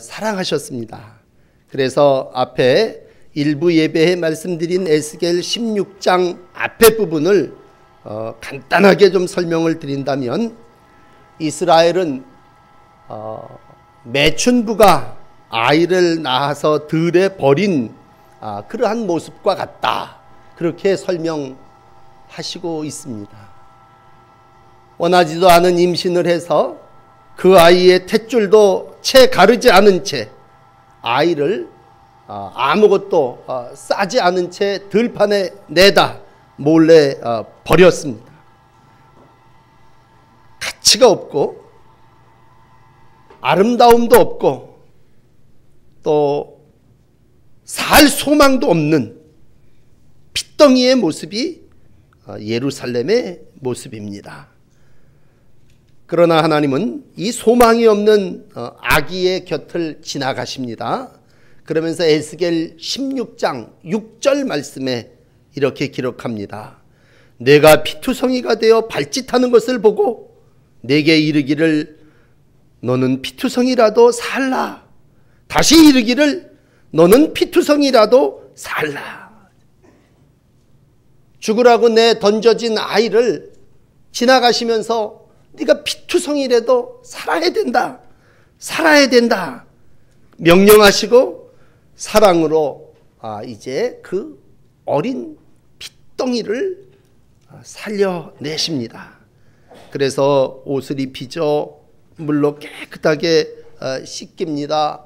사랑하셨습니다. 그래서 앞에 일부 예배에 말씀드린 에스겔 16장 앞에 부분을 간단하게 좀 설명을 드린다면, 이스라엘은 매춘부가 아이를 낳아서 들에 버린 그러한 모습과 같다, 그렇게 설명하시고 있습니다. 원하지도 않은 임신을 해서 그 아이의 탯줄도 채 가르지 않은 채 아이를 아무것도 싸지 않은 채 들판에 내다 몰래 버렸습니다. 가치가 없고 아름다움도 없고 또 살 소망도 없는 핏덩이의 모습이 예루살렘의 모습입니다. 그러나 하나님은 이 소망이 없는 아기의 곁을 지나가십니다. 그러면서 에스겔 16장 6절 말씀에 이렇게 기록합니다. 내가 피투성이가 되어 발짓하는 것을 보고 내게 이르기를 너는 피투성이라도 살라. 다시 이르기를 너는 피투성이라도 살라. 죽으라고 내 던져진 아이를 지나가시면서 네가 피투성이라도 살아야 된다, 살아야 된다 명령하시고 사랑으로 이제 그 어린 핏덩이를 살려내십니다. 그래서 옷을 입히죠. 물로 깨끗하게 씻깁니다.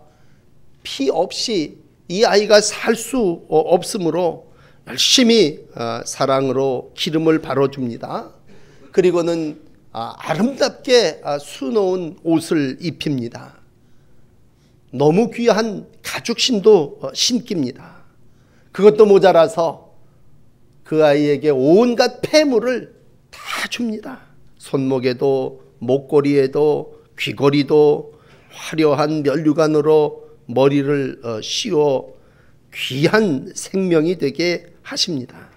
피 없이 이 아이가 살 수 없으므로 열심히 사랑으로 기름을 바르줍니다. 그리고는 아름답게 수놓은 옷을 입힙니다. 너무 귀한 가죽신도 신깁니다. 그것도 모자라서 그 아이에게 온갖 폐물을 다 줍니다. 손목에도 목걸이에도 귀걸이도 화려한 면류관으로 머리를 씌워 귀한 생명이 되게 하십니다.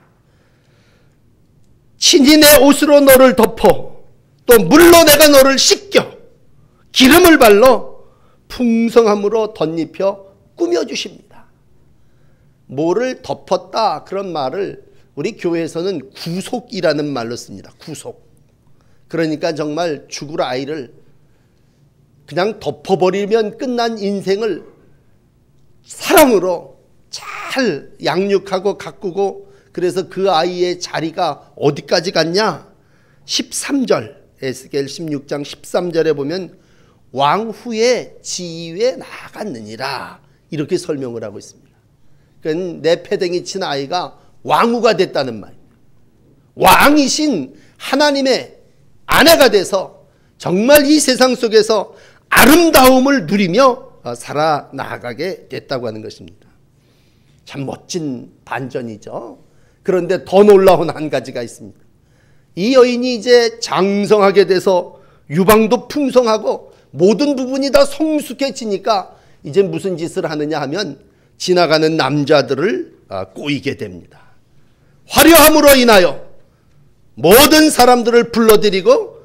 친히 내 옷으로 너를 덮어 또 물로 내가 너를 씻겨 기름을 발라 풍성함으로 덧입혀 꾸며주십니다. 뭐를 덮었다, 그런 말을 우리 교회에서는 구속이라는 말로 씁니다. 구속. 그러니까 정말 죽을 아이를 그냥 덮어버리면 끝난 인생을 사랑으로 잘 양육하고 가꾸고, 그래서 그 아이의 자리가 어디까지 갔냐? 13절, 에스겔 16장 13절에 보면 왕후의 지위에 나아갔느니라, 이렇게 설명을 하고 있습니다. 그러니까 내 패댕이 친 아이가 왕후가 됐다는 말입니다. 왕이신 하나님의 아내가 돼서 정말 이 세상 속에서 아름다움을 누리며 살아나가게 됐다고 하는 것입니다. 참 멋진 반전이죠. 그런데 더 놀라운 한 가지가 있습니다. 이 여인이 이제 장성하게 돼서 유방도 풍성하고 모든 부분이 다 성숙해지니까 이제 무슨 짓을 하느냐 하면 지나가는 남자들을 꼬이게 됩니다. 화려함으로 인하여 모든 사람들을 불러들이고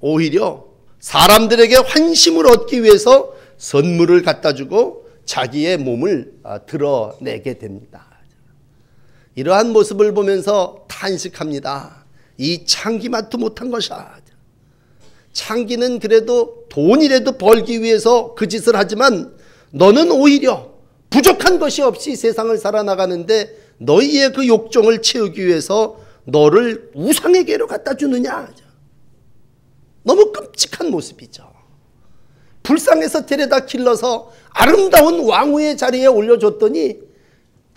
오히려 사람들에게 환심을 얻기 위해서 선물을 갖다 주고 자기의 몸을 드러내게 됩니다. 이러한 모습을 보면서 탄식합니다. 이 창기만도 못한 것이야. 창기는 그래도 돈이라도 벌기 위해서 그 짓을 하지만 너는 오히려 부족한 것이 없이 세상을 살아나가는데 너희의 그 욕정을 채우기 위해서 너를 우상에게로 갖다 주느냐. 너무 끔찍한 모습이죠. 불쌍해서 데려다 길러서 아름다운 왕후의 자리에 올려줬더니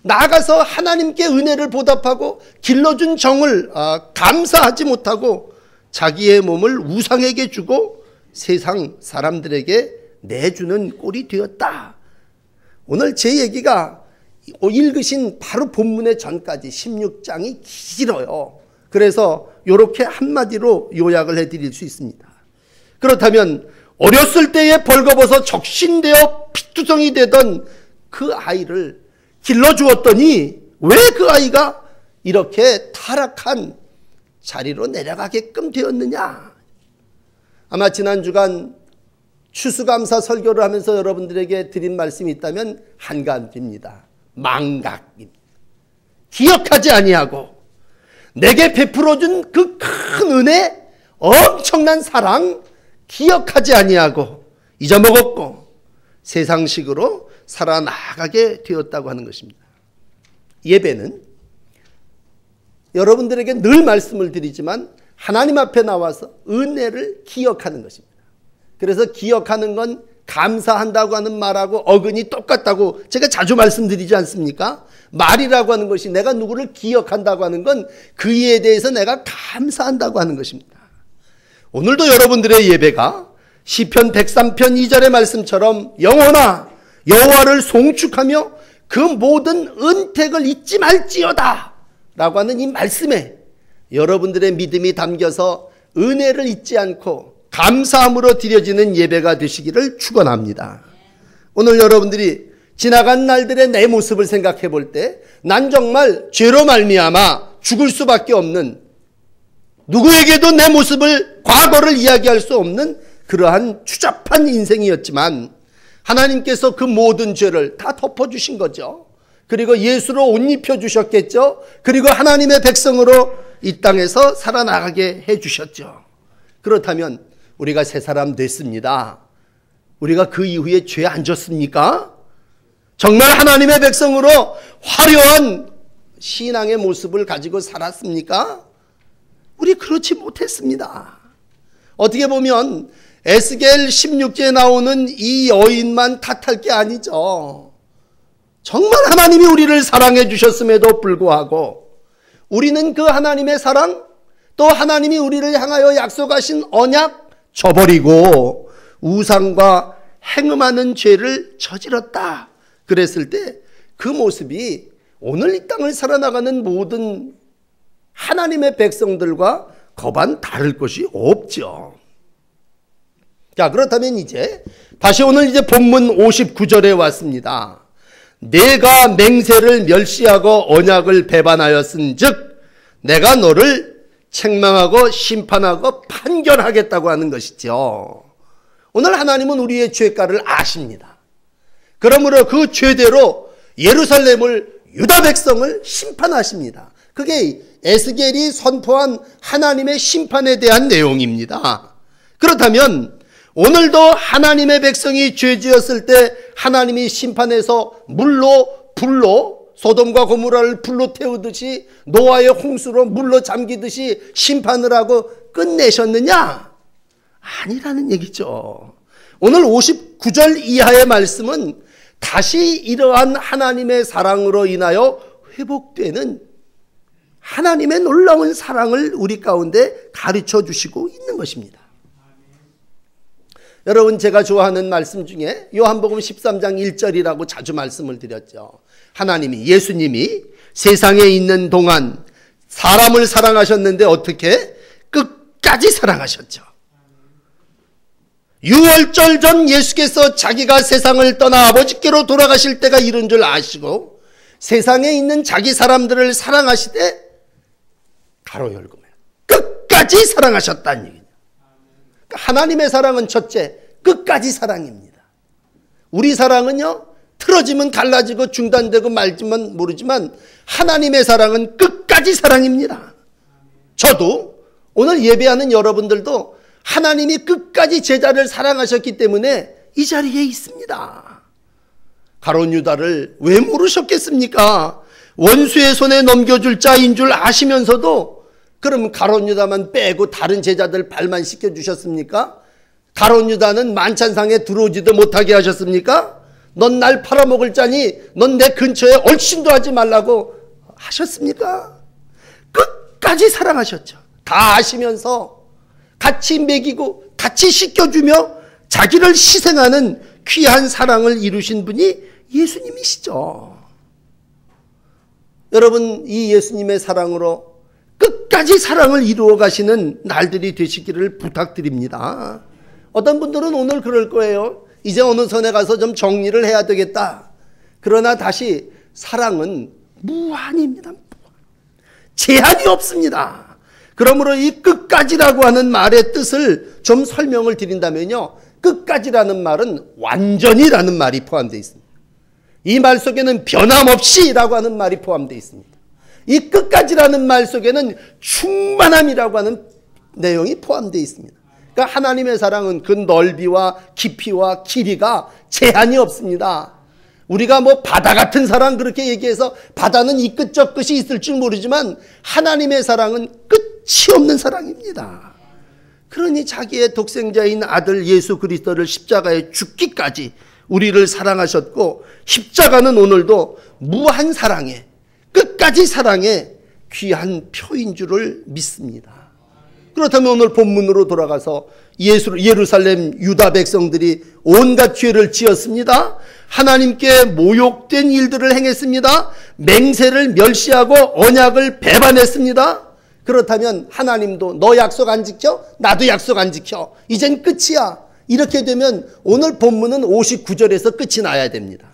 나아가서 하나님께 은혜를 보답하고 길러준 정을 감사하지 못하고 자기의 몸을 우상에게 주고 세상 사람들에게 내주는 꼴이 되었다. 오늘 제 얘기가 읽으신 바로 본문의 전까지 16장이 길어요. 그래서 이렇게 한마디로 요약을 해드릴 수 있습니다. 그렇다면 어렸을 때에 벌거벗어 적신되어 피투성이 되던 그 아이를 길러주었더니 왜 그 아이가 이렇게 타락한 자리로 내려가게끔 되었느냐? 아마 지난 주간 추수감사 설교를 하면서 여러분들에게 드린 말씀이 있다면 한 가지입니다. 망각입니다. 기억하지 아니하고 내게 베풀어준 그 큰 은혜, 엄청난 사랑 기억하지 아니하고 잊어먹었고 세상식으로 살아나가게 되었다고 하는 것입니다. 예배는 여러분들에게 늘 말씀을 드리지만 하나님 앞에 나와서 은혜를 기억하는 것입니다. 그래서 기억하는 건 감사한다고 하는 말하고 어근이 똑같다고 제가 자주 말씀드리지 않습니까? 말이라고 하는 것이 내가 누구를 기억한다고 하는 건 그 이에 대해서 내가 감사한다고 하는 것입니다. 오늘도 여러분들의 예배가 시편 103편 2절의 말씀처럼 영혼아 여호와를 송축하며 그 모든 은택을 잊지 말지어다 라고 하는 이 말씀에 여러분들의 믿음이 담겨서 은혜를 잊지 않고 감사함으로 드려지는 예배가 되시기를 축원합니다. 오늘 여러분들이 지나간 날들의 내 모습을 생각해 볼 때 난 정말 죄로 말미암아 죽을 수밖에 없는, 누구에게도 내 모습을 과거를 이야기할 수 없는 그러한 추잡한 인생이었지만 하나님께서 그 모든 죄를 다 덮어주신 거죠. 그리고 예수로 옷 입혀주셨겠죠. 그리고 하나님의 백성으로 이 땅에서 살아나가게 해주셨죠. 그렇다면 우리가 새 사람 됐습니다. 우리가 그 이후에 죄 안 졌습니까? 정말 하나님의 백성으로 화려한 신앙의 모습을 가지고 살았습니까? 우리 그렇지 못했습니다. 어떻게 보면 에스겔 16제에 나오는 이 여인만 탓할 게 아니죠. 정말 하나님이 우리를 사랑해 주셨음에도 불구하고 우리는 그 하나님의 사랑, 또 하나님이 우리를 향하여 약속하신 언약 저버리고 우상과 행음하는 죄를 저질렀다. 그랬을 때 그 모습이 오늘 이 땅을 살아나가는 모든 하나님의 백성들과 거반 다를 것이 없죠. 자, 그렇다면 이제 다시 오늘 이제 본문 59절에 왔습니다. 내가 맹세를 멸시하고 언약을 배반하였은즉 내가 너를 책망하고 심판하고 판결하겠다고 하는 것이죠. 오늘 하나님은 우리의 죄가를 아십니다. 그러므로 그 죄대로 예루살렘을, 유다 백성을 심판하십니다. 그게 에스겔이 선포한 하나님의 심판에 대한 내용입니다. 그렇다면 오늘도 하나님의 백성이 죄 지었을 때 하나님이 심판해서 물로, 불로, 소돔과 고모라를 불로 태우듯이 노아의 홍수로 물로 잠기듯이 심판을 하고 끝내셨느냐? 아니라는 얘기죠. 오늘 59절 이하의 말씀은 다시 이러한 하나님의 사랑으로 인하여 회복되는 하나님의 놀라운 사랑을 우리 가운데 가르쳐 주시고 있는 것입니다. 여러분, 제가 좋아하는 말씀 중에 요한복음 13장 1절이라고 자주 말씀을 드렸죠. 하나님이, 예수님이 세상에 있는 동안 사람을 사랑하셨는데 어떻게? 끝까지 사랑하셨죠. 유월절 전 예수께서 자기가 세상을 떠나 아버지께로 돌아가실 때가 이른 줄 아시고 세상에 있는 자기 사람들을 사랑하시되 가로 열고 끝까지 사랑하셨다는 얘기죠. 하나님의 사랑은 첫째, 끝까지 사랑입니다. 우리 사랑은요, 틀어지면 갈라지고 중단되고 말지만 모르지만 하나님의 사랑은 끝까지 사랑입니다. 저도 오늘 예배하는 여러분들도 하나님이 끝까지 제자를 사랑하셨기 때문에 이 자리에 있습니다. 가룟 유다를 왜 모르셨겠습니까? 원수의 손에 넘겨줄 자인 줄 아시면서도 그럼 가룟 유다만 빼고 다른 제자들 발만 씻겨주셨습니까? 가룟 유다는 만찬상에 들어오지도 못하게 하셨습니까? 넌 날 팔아먹을 자니 넌 내 근처에 얼씬도 하지 말라고 하셨습니까? 끝까지 사랑하셨죠. 다 아시면서 같이 먹이고 같이 씻겨주며 자기를 희생하는 귀한 사랑을 이루신 분이 예수님이시죠. 여러분, 이 예수님의 사랑으로 끝까지 사랑을 이루어 가시는 날들이 되시기를 부탁드립니다. 어떤 분들은 오늘 그럴 거예요. 이제 어느 선에 가서 좀 정리를 해야 되겠다. 그러나 다시 사랑은 무한입니다. 제한이 없습니다. 그러므로 이 끝까지라고 하는 말의 뜻을 좀 설명을 드린다면요, 끝까지라는 말은 완전히라는 말이 포함되어 있습니다. 이 말 속에는 변함없이라고 하는 말이 포함되어 있습니다. 이 끝까지라는 말 속에는 충만함이라고 하는 내용이 포함되어 있습니다. 그러니까 하나님의 사랑은 그 넓이와 깊이와 길이가 제한이 없습니다. 우리가 뭐 바다 같은 사랑 그렇게 얘기해서 바다는 이 끝 저 끝이 있을 줄 모르지만 하나님의 사랑은 끝이 없는 사랑입니다. 그러니 자기의 독생자인 아들 예수 그리스도를 십자가에 죽기까지 우리를 사랑하셨고, 십자가는 오늘도 무한 사랑에, 끝까지 사랑의 귀한 표인 줄을 믿습니다. 그렇다면 오늘 본문으로 돌아가서 예루살렘 유다 백성들이 온갖 죄를 지었습니다. 하나님께 모욕된 일들을 행했습니다. 맹세를 멸시하고 언약을 배반했습니다. 그렇다면 하나님도 너 약속 안 지켜? 나도 약속 안 지켜. 이젠 끝이야. 이렇게 되면 오늘 본문은 59절에서 끝이 나야 됩니다.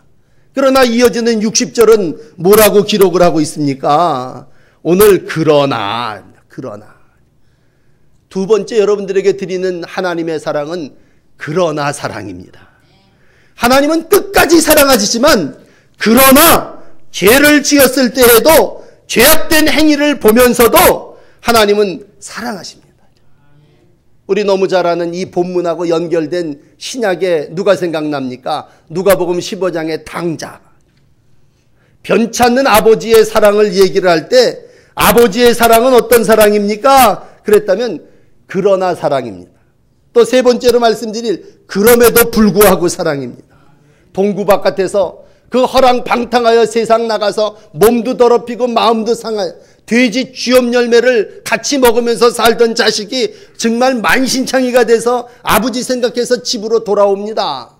그러나 이어지는 60절은 뭐라고 기록을 하고 있습니까? 오늘 그러나 두 번째 여러분들에게 드리는 하나님의 사랑은 그러나 사랑입니다. 하나님은 끝까지 사랑하시지만 그러나 죄를 지었을 때에도 죄악된 행위를 보면서도 하나님은 사랑하십니다. 우리 너무 잘 아는 이 본문하고 연결된 신약에 누가 생각납니까? 누가복음 15장의 당자. 변찮는 아버지의 사랑을 얘기를 할 때 아버지의 사랑은 어떤 사랑입니까? 그랬다면 그러나 사랑입니다. 또 세 번째로 말씀드릴 그럼에도 불구하고 사랑입니다. 동구 바깥에서 그 허랑방탕하여 세상 나가서 몸도 더럽히고 마음도 상하여 돼지 쥐염 열매를 같이 먹으면서 살던 자식이 정말 만신창이가 돼서 아버지 생각해서 집으로 돌아옵니다.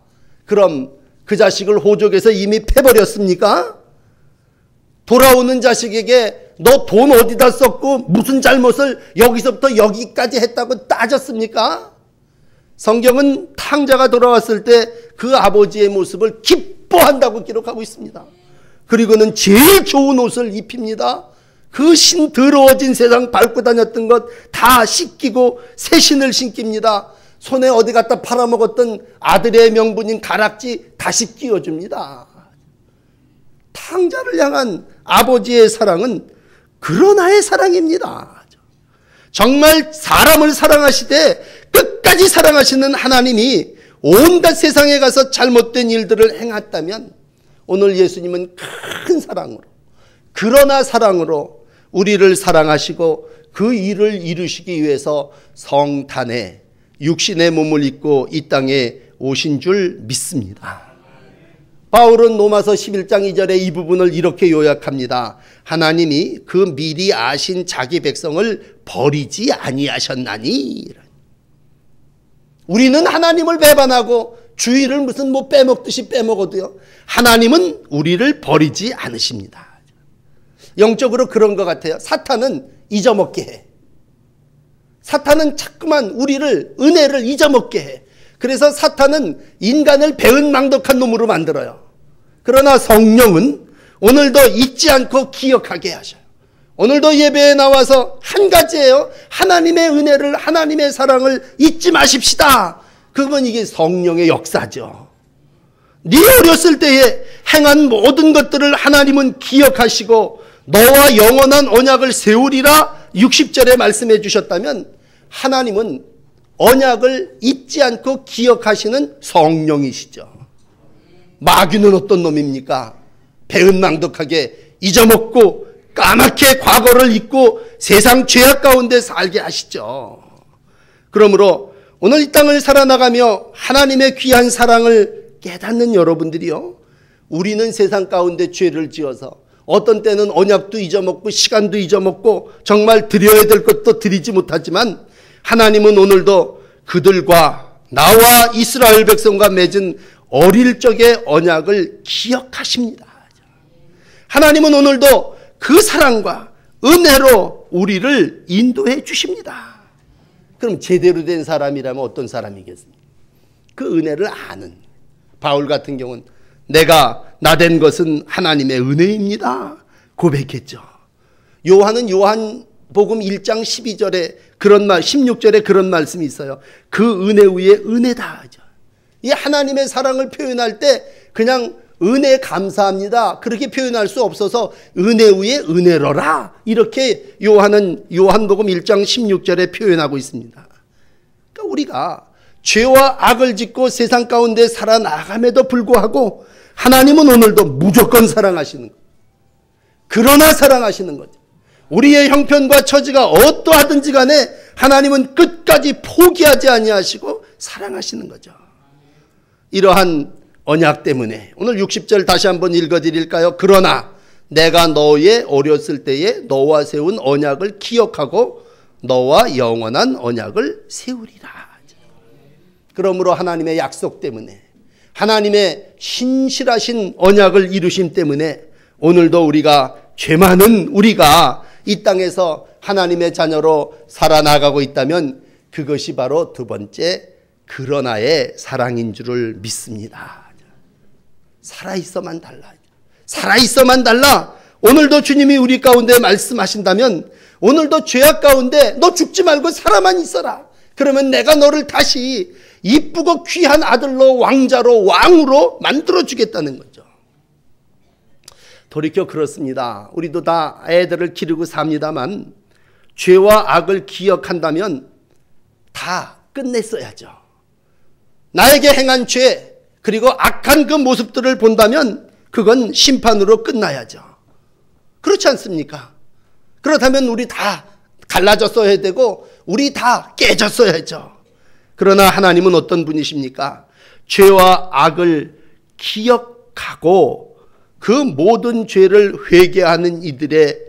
그럼 그 자식을 호적에서 이미 패버렸습니까? 돌아오는 자식에게 너 돈 어디다 썼고 무슨 잘못을 여기서부터 여기까지 했다고 따졌습니까? 성경은 탕자가 돌아왔을 때 그 아버지의 모습을 기뻐한다고 기록하고 있습니다. 그리고는 제일 좋은 옷을 입힙니다. 그 더러워진 세상 밟고 다녔던 것 다 씻기고 새 신을 신깁니다. 손에 어디 갖다 팔아먹었던 아들의 명분인 가락지 다시 끼워줍니다. 탕자를 향한 아버지의 사랑은 그러나의 사랑입니다. 정말 사람을 사랑하시되 끝까지 사랑하시는 하나님이 온갖 세상에 가서 잘못된 일들을 행했다면 오늘 예수님은 큰 사랑으로, 그러나 사랑으로 우리를 사랑하시고 그 일을 이루시기 위해서 성탄에 육신의 몸을 입고 이 땅에 오신 줄 믿습니다. 바울은 로마서 11장 2절에 이 부분을 이렇게 요약합니다. 하나님이 그 미리 아신 자기 백성을 버리지 아니하셨나니. 우리는 하나님을 배반하고 주의를 무슨 뭐 빼먹듯이 빼먹어도요, 하나님은 우리를 버리지 않으십니다. 영적으로 그런 것 같아요. 사탄은 잊어먹게 해. 사탄은 자꾸만 우리를, 은혜를 잊어먹게 해. 그래서 사탄은 인간을 배은망덕한 놈으로 만들어요. 그러나 성령은 오늘도 잊지 않고 기억하게 하셔요. 오늘도 예배에 나와서 한 가지예요. 하나님의 은혜를, 하나님의 사랑을 잊지 마십시다. 그건 이게 성령의 역사죠. 네 어렸을 때에 행한 모든 것들을 하나님은 기억하시고 너와 영원한 언약을 세우리라 60절에 말씀해 주셨다면 하나님은 언약을 잊지 않고 기억하시는 성령이시죠. 마귀는 어떤 놈입니까? 배은망덕하게 잊어먹고 까맣게 과거를 잊고 세상 죄악 가운데 살게 하시죠. 그러므로 오늘 이 땅을 살아나가며 하나님의 귀한 사랑을 깨닫는 여러분들이요, 우리는 세상 가운데 죄를 지어서 어떤 때는 언약도 잊어먹고 시간도 잊어먹고 정말 드려야 될 것도 드리지 못하지만 하나님은 오늘도 그들과 나와 이스라엘 백성과 맺은 어릴 적의 언약을 기억하십니다. 하나님은 오늘도 그 사랑과 은혜로 우리를 인도해 주십니다. 그럼 제대로 된 사람이라면 어떤 사람이겠습니까? 그 은혜를 아는, 바울 같은 경우는 내가 나된 것은 하나님의 은혜입니다 고백했죠. 요한은 요한복음 1장 12절에 그런 말, 16절에 그런 말씀이 있어요. 그 은혜 위에 은혜다 하죠. 이 하나님의 사랑을 표현할 때 그냥 은혜 감사합니다, 그렇게 표현할 수 없어서 은혜 위에 은혜로라, 이렇게 요한복음 1장 16절에 표현하고 있습니다. 그러니까 우리가 죄와 악을 짓고 세상 가운데 살아나감에도 불구하고 하나님은 오늘도 무조건 사랑하시는 거예요. 그러나 사랑하시는 거죠. 우리의 형편과 처지가 어떠하든지 간에 하나님은 끝까지 포기하지 아니하시고 사랑하시는 거죠. 이러한 언약 때문에 오늘 60절 다시 한번 읽어드릴까요? 그러나 내가 너의 어렸을 때에 너와 세운 언약을 기억하고 너와 영원한 언약을 세우리라. 그러므로 하나님의 약속 때문에, 하나님의 신실하신 언약을 이루심 때문에 오늘도 우리가, 죄 많은 우리가 이 땅에서 하나님의 자녀로 살아나가고 있다면 그것이 바로 두 번째 그러나의 사랑인 줄을 믿습니다. 살아있어만 달라. 살아있어만 달라. 오늘도 주님이 우리 가운데 말씀하신다면 오늘도 죄악 가운데 너 죽지 말고 살아만 있어라. 그러면 내가 너를 다시 이쁘고 귀한 아들로, 왕자로, 왕으로 만들어주겠다는 거죠. 돌이켜 그렇습니다. 우리도 다 애들을 기르고 삽니다만 죄와 악을 기억한다면 다 끝냈어야죠. 나에게 행한 죄 그리고 악한 그 모습들을 본다면 그건 심판으로 끝나야죠. 그렇지 않습니까? 그렇다면 우리 다 갈라졌어야 되고 우리 다 깨졌어야죠. 그러나 하나님은 어떤 분이십니까? 죄와 악을 기억하고 그 모든 죄를 회개하는 이들의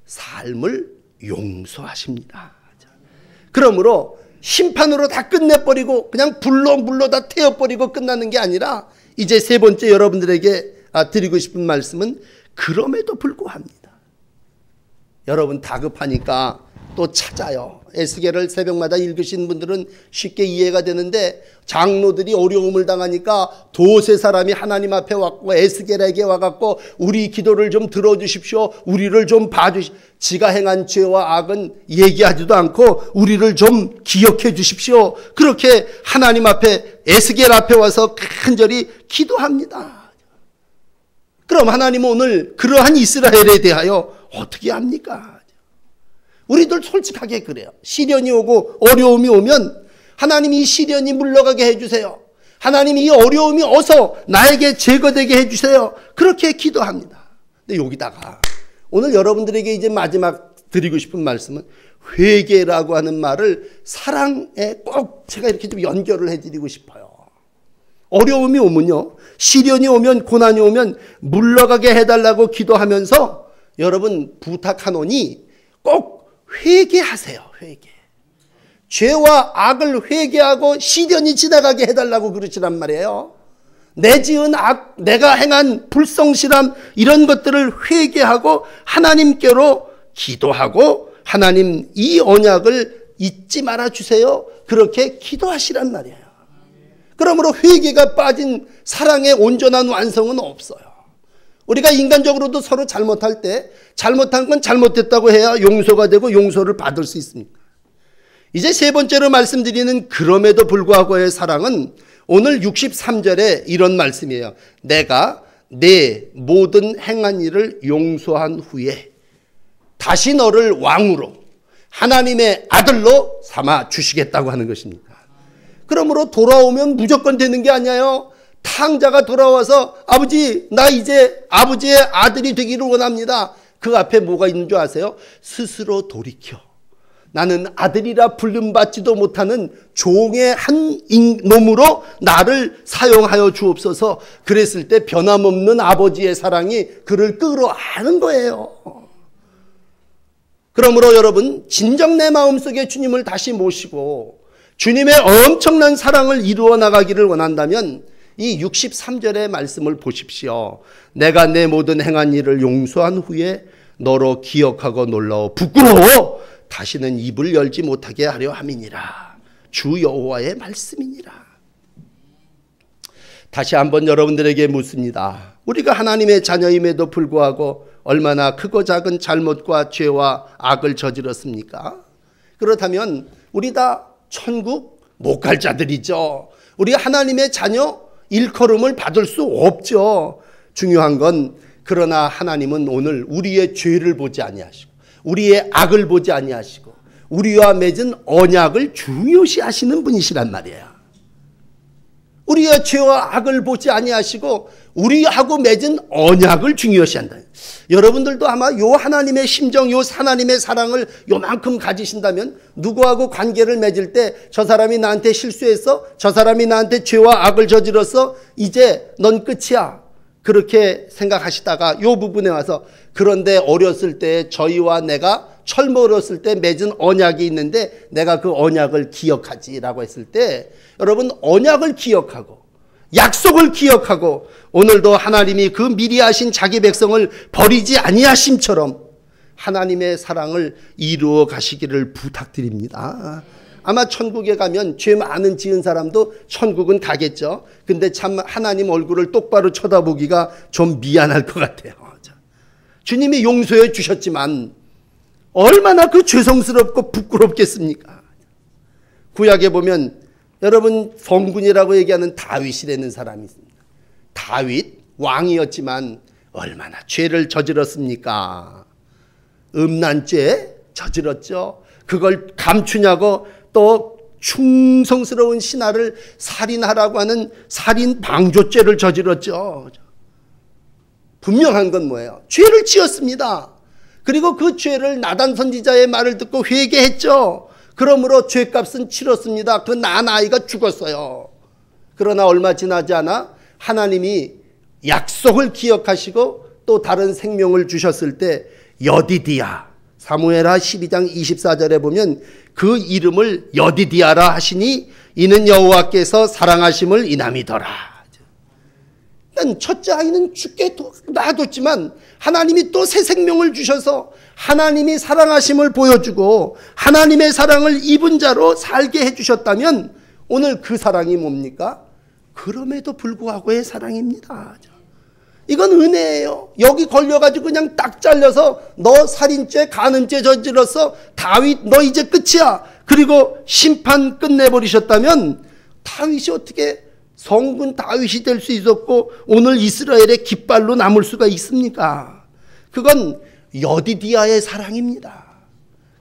삶을 용서하십니다. 그러므로 심판으로 다 끝내버리고 그냥 불로 다 태워버리고 끝나는 게 아니라 이제 세 번째 여러분들에게 드리고 싶은 말씀은 그럼에도 불구합니다. 여러분 다급하니까 또 찾아요. 에스겔을 새벽마다 읽으신 분들은 쉽게 이해가 되는데 장로들이 어려움을 당하니까 두세 사람이 하나님 앞에 왔고 에스겔에게 와갖고 우리 기도를 좀 들어주십시오. 우리를 좀 봐주십시오. 지가 행한 죄와 악은 얘기하지도 않고 우리를 좀 기억해 주십시오. 그렇게 하나님 앞에 에스겔 앞에 와서 간절히 기도합니다. 그럼 하나님은 오늘 그러한 이스라엘에 대하여 어떻게 합니까? 우리들 솔직하게 그래요. 시련이 오고 어려움이 오면 하나님 이 시련이 물러가게 해주세요. 하나님 이 어려움이 어서 나에게 제거되게 해주세요. 그렇게 기도합니다. 근데 여기다가 오늘 여러분들에게 이제 마지막 드리고 싶은 말씀은 회개라고 하는 말을 사랑에 꼭 제가 이렇게 좀 연결을 해드리고 싶어요. 어려움이 오면요, 시련이 오면, 고난이 오면 물러가게 해달라고 기도하면서 여러분 부탁하노니 꼭 회개하세요. 회개. 죄와 악을 회개하고 시련이 지나가게 해달라고 그러시란 말이에요. 내 지은 악, 내가 행한 불성실함 이런 것들을 회개하고 하나님께로 기도하고 하나님 이 언약을 잊지 말아 주세요. 그렇게 기도하시란 말이에요. 그러므로 회개가 빠진 사랑의 온전한 완성은 없어요. 우리가 인간적으로도 서로 잘못할 때 잘못한 건 잘못됐다고 해야 용서가 되고 용서를 받을 수 있습니다. 이제 세 번째로 말씀드리는 그럼에도 불구하고의 사랑은 오늘 63절에 이런 말씀이에요. 내가 내 모든 행한 일을 용서한 후에 다시 너를 왕으로 하나님의 아들로 삼아 주시겠다고 하는 것입니다. 그러므로 돌아오면 무조건 되는 게 아니에요. 탕자가 돌아와서 아버지 나 이제 아버지의 아들이 되기를 원합니다. 그 앞에 뭐가 있는 줄 아세요? 스스로 돌이켜 나는 아들이라 불림받지도 못하는 종의 한 놈으로 나를 사용하여 주옵소서. 그랬을 때 변함없는 아버지의 사랑이 그를 끌어안은 거예요. 그러므로 여러분 진정 내 마음속에 주님을 다시 모시고 주님의 엄청난 사랑을 이루어 나가기를 원한다면 이 63절의 말씀을 보십시오. 내가 내 모든 행한 일을 용서한 후에 너로 기억하고 놀라워 부끄러워 다시는 입을 열지 못하게 하려 함이니라. 주 여호와의 말씀이니라. 다시 한번 여러분들에게 묻습니다. 우리가 하나님의 자녀임에도 불구하고 얼마나 크고 작은 잘못과 죄와 악을 저질렀습니까? 그렇다면 우리 다 천국 못 갈 자들이죠. 우리 하나님의 자녀 일컬음을 받을 수 없죠. 중요한 건 그러나 하나님은 오늘 우리의 죄를 보지 아니하시고 우리의 악을 보지 아니하시고 우리와 맺은 언약을 중요시 하시는 분이시란 말이에요. 우리의 죄와 악을 보지 아니하시고 우리하고 맺은 언약을 중요시한다. 여러분들도 아마 요 하나님의 심정, 요 하나님의 사랑을 요만큼 가지신다면 누구하고 관계를 맺을 때 저 사람이 나한테 실수했어? 저 사람이 나한테 죄와 악을 저질렀어? 이제 넌 끝이야. 그렇게 생각하시다가 요 부분에 와서 그런데 어렸을 때 저희와 내가 철물었을 때 맺은 언약이 있는데 내가 그 언약을 기억하지라고 했을 때 여러분 언약을 기억하고 약속을 기억하고 오늘도 하나님이 그 미리 하신 자기 백성을 버리지 아니하심처럼 하나님의 사랑을 이루어 가시기를 부탁드립니다. 아마 천국에 가면 죄 많은 지은 사람도 천국은 가겠죠. 근데 참 하나님 얼굴을 똑바로 쳐다보기가 좀 미안할 것 같아요. 주님이 용서해 주셨지만 얼마나 그 죄송스럽고 부끄럽겠습니까? 구약에 보면 여러분 성군이라고 얘기하는 다윗이라는 사람이 있습니다. 다윗 왕이었지만 얼마나 죄를 저질렀습니까? 음란죄 저질렀죠. 그걸 감추냐고 또 충성스러운 신하를 살인하라고 하는 살인 방조죄를 저질렀죠. 분명한 건 뭐예요? 죄를 지었습니다. 그리고 그 죄를 나단 선지자의 말을 듣고 회개했죠. 그러므로 죄값은 치렀습니다. 그 난 아이가 죽었어요. 그러나 얼마 지나지 않아 하나님이 약속을 기억하시고 또 다른 생명을 주셨을 때 여디디야, 사무엘하 12장 24절에 보면 그 이름을 여디디야라 하시니 이는 여호와께서 사랑하심을 인함이더라. 첫째 아이는 죽게 놔뒀지만 하나님이 또 새 생명을 주셔서 하나님이 사랑하심을 보여주고 하나님의 사랑을 입은 자로 살게 해주셨다면 오늘 그 사랑이 뭡니까? 그럼에도 불구하고의 사랑입니다. 이건 은혜예요. 여기 걸려가지고 그냥 딱 잘려서 너 살인죄 간음죄 저질렀어 다윗 너 이제 끝이야. 그리고 심판 끝내버리셨다면 다윗이 어떻게 성군 다윗이 될 수 있었고 오늘 이스라엘의 깃발로 남을 수가 있습니까? 그건 여디디아의 사랑입니다.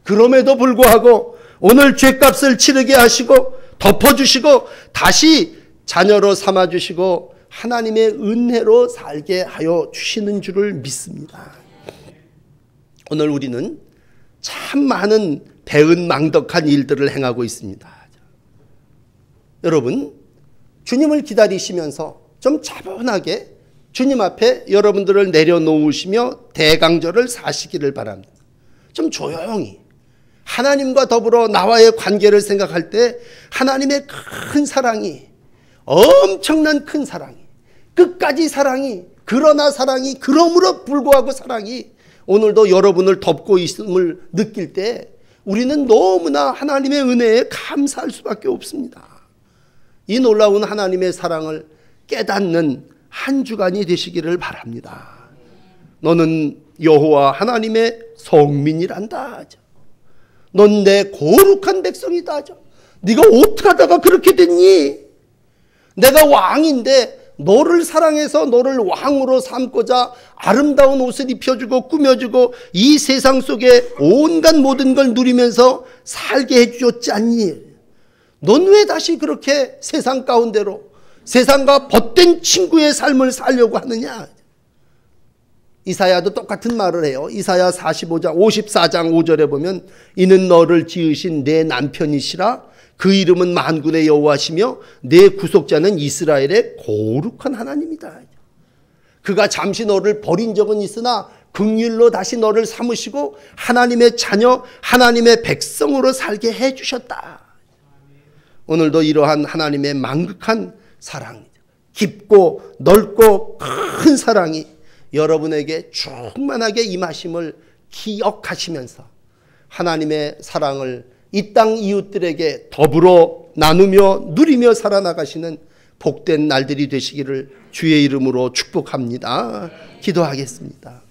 그럼에도 불구하고 오늘 죄값을 치르게 하시고 덮어주시고 다시 자녀로 삼아주시고 하나님의 은혜로 살게 하여 주시는 줄을 믿습니다. 오늘 우리는 참 많은 배은망덕한 일들을 행하고 있습니다. 여러분 주님을 기다리시면서 좀 차분하게 주님 앞에 여러분들을 내려놓으시며 대강절을 사시기를 바랍니다. 좀 조용히 하나님과 더불어 나와의 관계를 생각할 때 하나님의 큰 사랑이 엄청난 큰 사랑이 끝까지 사랑이 그러나 사랑이 그러므로 불구하고 사랑이 오늘도 여러분을 덮고 있음을 느낄 때 우리는 너무나 하나님의 은혜에 감사할 수밖에 없습니다. 이 놀라운 하나님의 사랑을 깨닫는 한 주간이 되시기를 바랍니다. 너는 여호와 하나님의 성민이란다. 넌 내 거룩한 백성이다. 네가 어떻게 하다가 그렇게 됐니? 내가 왕인데 너를 사랑해서 너를 왕으로 삼고자 아름다운 옷을 입혀주고 꾸며주고 이 세상 속에 온갖 모든 걸 누리면서 살게 해주었지 않니? 넌 왜 다시 그렇게 세상 가운데로 세상과 벗된 친구의 삶을 살려고 하느냐? 이사야도 똑같은 말을 해요. 이사야 54장 5절에 보면 이는 너를 지으신 내 남편이시라 그 이름은 만군의 여호와시며 내 구속자는 이스라엘의 거룩한 하나님이다. 그가 잠시 너를 버린 적은 있으나 긍휼로 다시 너를 삼으시고 하나님의 자녀 하나님의 백성으로 살게 해주셨다. 오늘도 이러한 하나님의 만극한 사랑, 깊고 넓고 큰 사랑이 여러분에게 충만하게 임하심을 기억하시면서 하나님의 사랑을 이 땅 이웃들에게 더불어 나누며 누리며 살아나가시는 복된 날들이 되시기를 주의 이름으로 축복합니다. 기도하겠습니다.